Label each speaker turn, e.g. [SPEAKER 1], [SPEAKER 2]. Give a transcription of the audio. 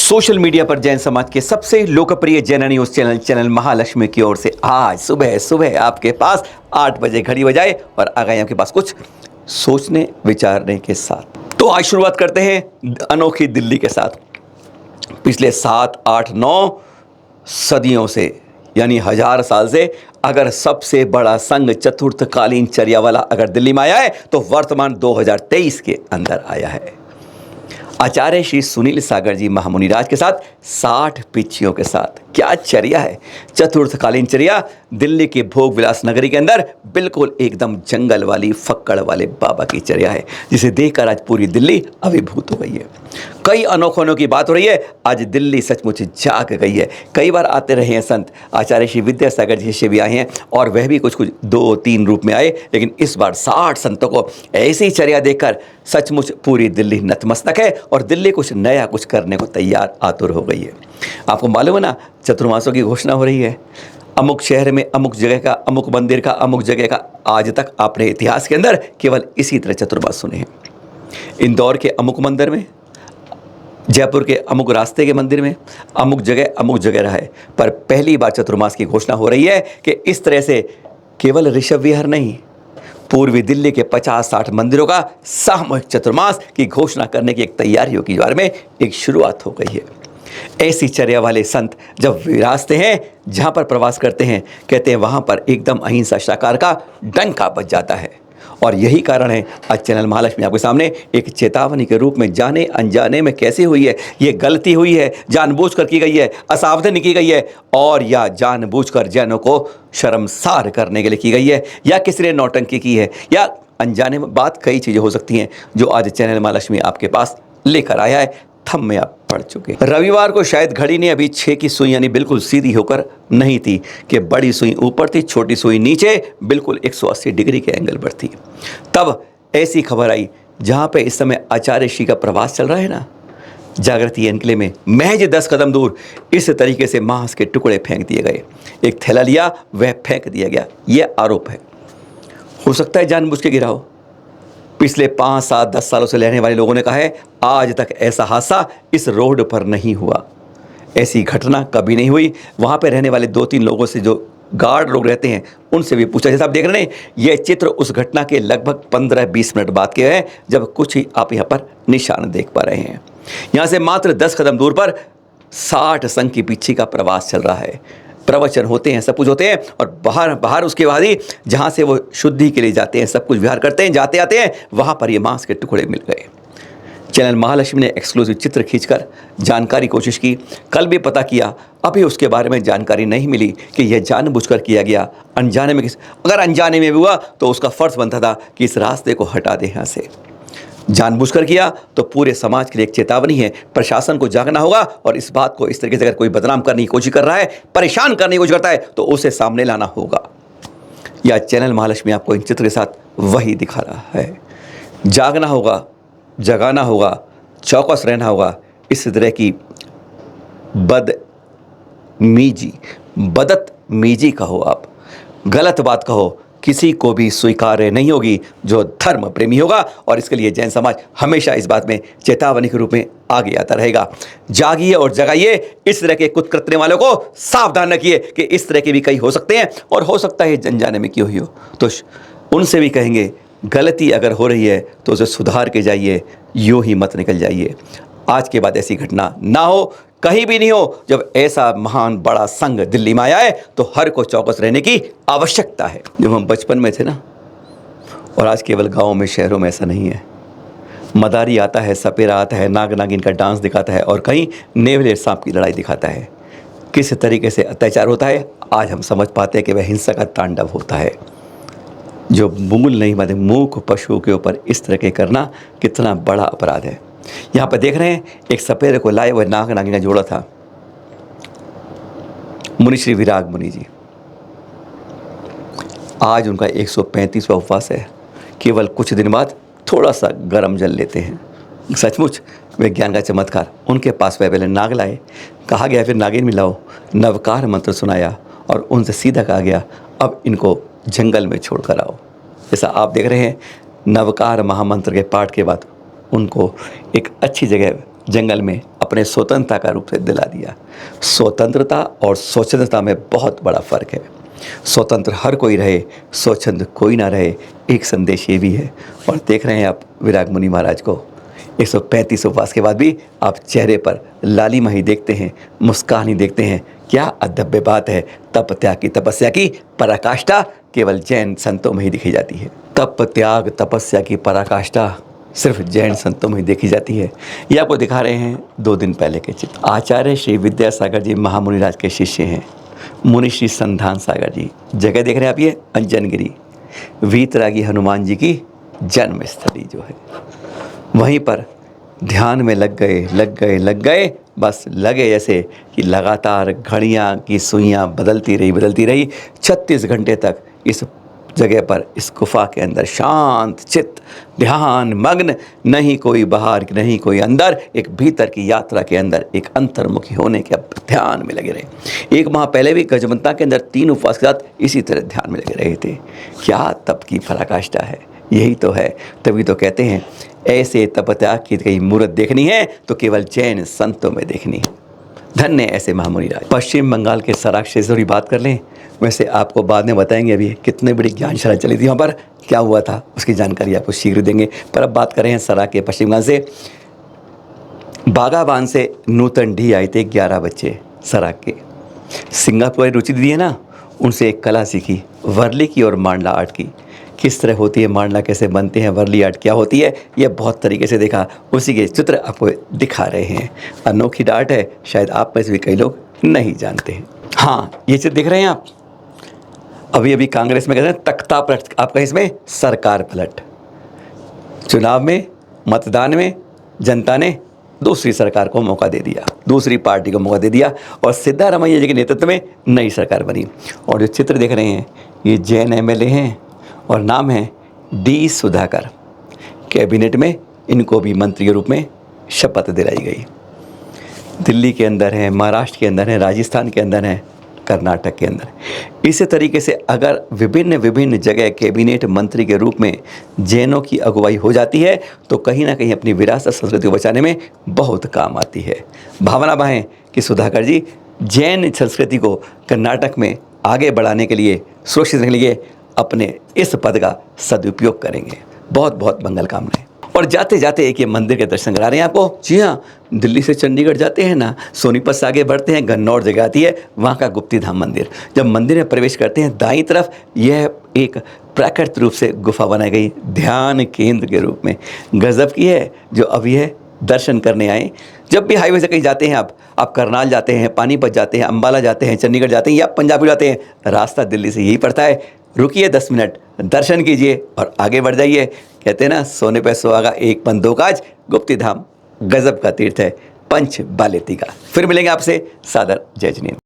[SPEAKER 1] Social media पर जैन समाज के सबसे लोकप्रिय जैन न्यूज चैनल महालक्ष्मी की ओर से आज सुबह सुबह आपके पास 8 बजे घड़ी बजाए और आ गए आपके पास कुछ सोचने विचारने के साथ। तो आज शुरुआत करते हैं अनोखी दिल्ली के साथ। पिछले 7, 8, 9 सदियों से यानी 1000 साल से अगर सबसे बड़ा संघ चतुर्थकालीन चर्या वाला अगर दिल्ली में आया है तो वर्तमान 2023 के अंदर आया है। आचार्य श्री सुनील सागर जी महामुनिराज के साथ 60 पिच्चियों के साथ क्या चर्या है। चतुर्थकालीन चर्या दिल्ली के भोग विलास नगरी के अंदर बिल्कुल एकदम जंगल वाली फक्कड़ वाले बाबा की चर्या है, जिसे देखकर आज पूरी दिल्ली अभिभूत हो गई है। कई अनोखों की बात हो रही है। आज दिल्ली सचमुच जाग गई है। कई बार आते रहे हैं संत, आचार्य श्री विद्यासागर जी शिष्य भी आए हैं और वह भी कुछ 2-3 रूप में आए, लेकिन इस बार 60 संतों को ऐसी चर्या देखकर सचमुच पूरी दिल्ली नतमस्तक है और दिल्ली कुछ नया कुछ करने को तैयार आतुर हो गई है। आपको मालूम है ना, चतुर्मासों की घोषणा हो रही है। अमुक शहर में अमुक जगह का, अमुक मंदिर का, अमुक जगह का। आज तक आपने इतिहास के अंदर केवल इसी तरह चतुर्मास सुने हैं। इंदौर के अमुक मंदिर में, जयपुर के अमुक रास्ते के मंदिर में अमुक जगह रहा है, पर पहली बार चतुर्मास की घोषणा हो रही है कि इस तरह से केवल ऋषभ विहार नहीं, पूर्वी दिल्ली के 50-60 मंदिरों का सामूहिक चतुर्मास की घोषणा करने की एक तैयारियों की बारे में एक शुरुआत हो गई है। ऐसी चर्या वाले संत जब विराजते हैं, जहां पर प्रवास करते हैं, कहते हैं वहां पर एकदम अहिंसा शाकाहार का डंका बज जाता है। और यही कारण है आज चैनल महालक्ष्मी आपके सामने एक चेतावनी के रूप में जाने अनजाने में कैसे हुई है, ये गलती हुई है, जानबूझकर की गई है, असावधानी की गई है, और या जानबूझकर जैनों को शर्मसार करने के लिए की गई है, या किसी ने नौटंकी की है, या अनजाने में। बात कई चीज़ें हो सकती हैं जो आज चैनल महालक्ष्मी आपके पास लेकर आया है। थम में आप पढ़ चुके। रविवार को शायद घड़ी ने अभी 6 की सुई यानी बिल्कुल सीधी होकर नहीं थी कि बड़ी सुई ऊपर थी, छोटी सुई नीचे, बिल्कुल 180 डिग्री के एंगल पर थी। तब ऐसी खबर आई जहां पे इस समय आचार्य श्री का प्रवास चल रहा है ना, जागृति एनक्लेव में महज 10 कदम दूर इस तरीके से मांस के टुकड़े फेंक दिए गए। एक थैला लिया, वह फेंक दिया गया। यह आरोप है। हो सकता है जानबूझ के गिरा हो। पिछले 5, 7, 10 सालों से रहने वाले लोगों ने कहा है आज तक ऐसा हादसा इस रोड पर नहीं हुआ, ऐसी घटना कभी नहीं हुई। वहाँ पे रहने वाले 2-3 लोगों से, जो गार्ड लोग रहते हैं, उनसे भी पूछा। जैसा आप देख रहे हैं, ये चित्र उस घटना के लगभग 15-20 मिनट बाद के हैं, जब कुछ ही आप यहाँ पर निशान देख पा रहे हैं। यहाँ से मात्र 10 कदम दूर पर 60 संघ की पिच्ची का प्रवास चल रहा है। प्रवचन होते हैं, सब कुछ होते हैं, और बाहर उसके बाद ही जहाँ से वो शुद्धि के लिए जाते हैं, सब कुछ विहार करते हैं, जाते आते हैं, वहाँ पर ये मांस के टुकड़े मिल गए। चैनल महालक्ष्मी ने एक्सक्लूसिव चित्र खींचकर जानकारी कोशिश की। कल भी पता किया, अभी उसके बारे में जानकारी नहीं मिली कि यह जानबूझकर किया गया, अनजाने में। अगर अनजाने में भी हुआ तो उसका फर्ज बनता था कि इस रास्ते को हटा दें यहाँ से। जानबूझकर किया तो पूरे समाज के लिए एक चेतावनी है। प्रशासन को जागना होगा और इस बात को, इस तरीके से अगर कोई बदनाम करने की कोशिश कर रहा है, परेशान करने की कोशिश करता है, तो उसे सामने लाना होगा। या चैनल महालक्ष्मी आपको इन चित्र के साथ वही दिखा रहा है। जागना होगा, जगाना होगा, चौकस रहना होगा। इस तरह की बदतमीजी कहो, आप गलत बात कहो, किसी को भी स्वीकार्य नहीं होगी जो धर्म प्रेमी होगा। और इसके लिए जैन समाज हमेशा इस बात में चेतावनी के रूप में आगे आता रहेगा। जागिए और जगाइए। इस तरह के कुछ करने वालों को सावधान रखिए कि इस तरह के भी कई हो सकते हैं, और हो सकता है अनजाने में क्यों ही हो। तो उनसे भी कहेंगे, गलती अगर हो रही है तो उसे सुधार के जाइए, यूं ही मत निकल जाइए। आज के बाद ऐसी घटना ना हो, कहीं भी नहीं हो। जब ऐसा महान बड़ा संघ दिल्ली में आया है तो हर को चौकस रहने की आवश्यकता है। जब हम बचपन में थे ना, और आज केवल गाँव में, शहरों में ऐसा नहीं है। मदारी आता है, सपेरा आता है, नाग नागिन का डांस दिखाता है, और कहीं नेवले सांप की लड़ाई दिखाता है। किस तरीके से अत्याचार होता है आज हम समझ पाते हैं कि वह हिंसा का तांडव होता है। जो मूल नहीं बने मूक पशुओं के ऊपर इस तरह के करना कितना बड़ा अपराध है। यहाँ पर देख रहे हैं, एक सपेरे को लाए हुए नाग नागिन का जोड़ा था। मुनि श्री विराग मुनि जी, आज उनका 135वां उपवास है। केवल कुछ दिन बाद थोड़ा सा गर्म जल लेते हैं। सचमुच विज्ञान का चमत्कार। उनके पास वह पहले नाग लाए, कहा गया फिर नागिन मिलाओ, नवकार मंत्र सुनाया और उनसे सीधा कहा गया अब इनको जंगल में छोड़कर आओ। जैसा आप देख रहे हैं, नवकार महामंत्र के पाठ के बाद उनको एक अच्छी जगह जंगल में अपने स्वतंत्रता का रूप से दिला दिया। स्वतंत्रता और स्वच्छंदता में बहुत बड़ा फ़र्क है। स्वतंत्र हर कोई रहे, स्वच्छंद कोई ना रहे, एक संदेश ये भी है। और देख रहे हैं आप विराग मुनि महाराज को 135 उपवास के बाद भी आप चेहरे पर लालिमा ही देखते हैं, मुस्कान ही देखते हैं। क्या अदभ्य बात है। तप त्याग की तपस्या की पराकाष्ठा केवल जैन संतों में ही दिखी जाती है। तप त्याग तपस्या की पराकाष्ठा सिर्फ जैन संतों में ही देखी जाती है। ये आपको दिखा रहे हैं 2 दिन पहले के चित्र। आचार्य श्री विद्यासागर जी महामुनिराज के शिष्य हैं। मुनि श्री संधान सागर जी। जगह देख रहे हैं आप, ये अंजनगिरी, वीतरागी हनुमान जी की जन्मस्थली जो है, वहीं पर ध्यान में लग गए, बस लगे जैसे कि लगातार घड़ियाँ की सुइयाँ बदलती रही। 36 घंटे तक इस जगह पर, इस गुफा के अंदर शांत चित्त, ध्यान मग्न, नहीं कोई बाहर नहीं कोई अंदर, एक भीतर की यात्रा के अंदर एक अंतर्मुखी होने के ध्यान में लगे रहे। 1 माह पहले भी गजमंता के अंदर 3 उपवास के साथ इसी तरह ध्यान में लगे रहे थे। क्या तप की पराकाष्ठा है, यही तो है। तभी तो कहते हैं ऐसे तप त्याग की कहीं मूर्त देखनी है तो केवल जैन संतों में देखनी है। धन्य ऐसे महामुनिराज। पश्चिम बंगाल के सराक क्षेत्र की बात कर लें, वैसे आपको बाद में बताएंगे अभी कितने बड़ी ज्ञानशाला चली थी वहाँ पर, क्या हुआ था उसकी जानकारी आपको शीघ्र देंगे। पर अब बात करें सराक के पश्चिम बंगाल से। बागाबान से नूतन डी आए थे 11 बच्चे सराक के। सिंगापुर रुचि दी है ना, उनसे एक कला सीखी, वर्ली की और मांडला आर्ट की। किस तरह होती है मांडला, कैसे बनते हैं, वर्ली आर्ट क्या होती है, यह बहुत तरीके से देखा। उसी के चित्र आपको दिखा रहे हैं। अनोखी आर्ट है, शायद आप में से भी कई लोग नहीं जानते हैं। हाँ, ये चित्र देख रहे हैं आप। अभी कांग्रेस में कहते हैं तख्ता पलट, आपका इसमें सरकार पलट। चुनाव में, मतदान में जनता ने दूसरी सरकार को मौका दे दिया, दूसरी पार्टी को मौका दे दिया और सिद्धारमैया जी के नेतृत्व में नई सरकार बनी। और जो चित्र देख रहे हैं ये जैन एमएलए हैं और नाम है डी सुधाकर। कैबिनेट में इनको भी मंत्री के रूप में शपथ दिलाई गई। दिल्ली के अंदर है, महाराष्ट्र के अंदर है, राजस्थान के अंदर है, कर्नाटक के अंदर। इसी तरीके से अगर विभिन्न जगह कैबिनेट मंत्री के रूप में जैनों की अगुवाई हो जाती है तो कहीं ना कहीं अपनी विरासत संस्कृति को बचाने में बहुत काम आती है। भावना है कि सुधाकर जी जैन संस्कृति को कर्नाटक में आगे बढ़ाने के लिए, सुरक्षित रखने के लिए अपने इस पद का सदुपयोग करेंगे। बहुत बहुत मंगल कामनाएं। और जाते जाते एक ये मंदिर के दर्शन करा रहे हैं आपको। जी हाँ, दिल्ली से चंडीगढ़ जाते हैं ना, सोनीपत से आगे बढ़ते हैं, गन्नौर जगह आती है, वहाँ का गुप्ती धाम मंदिर। जब मंदिर में प्रवेश करते हैं दाईं तरफ यह एक प्राकृतिक रूप से गुफा बनाई गई ध्यान केंद्र के रूप में। गजब की है जो अभी है दर्शन करने आए। जब भी हाईवे से कहीं जाते हैं आप करनाल जाते हैं, पानीपत जाते हैं, अम्बाला जाते हैं, चंडीगढ़ जाते हैं या पंजाब जाते हैं, रास्ता दिल्ली से यही पड़ता है। रुकिए 10 मिनट, दर्शन कीजिए और आगे बढ़ जाइए। कहते हैं ना, सोने पे सुहागा एक पन दो काज। गुप्ती धाम गजब का तीर्थ है, पंच बालेती का। फिर मिलेंगे आपसे। सादर जय जिनेंद्र।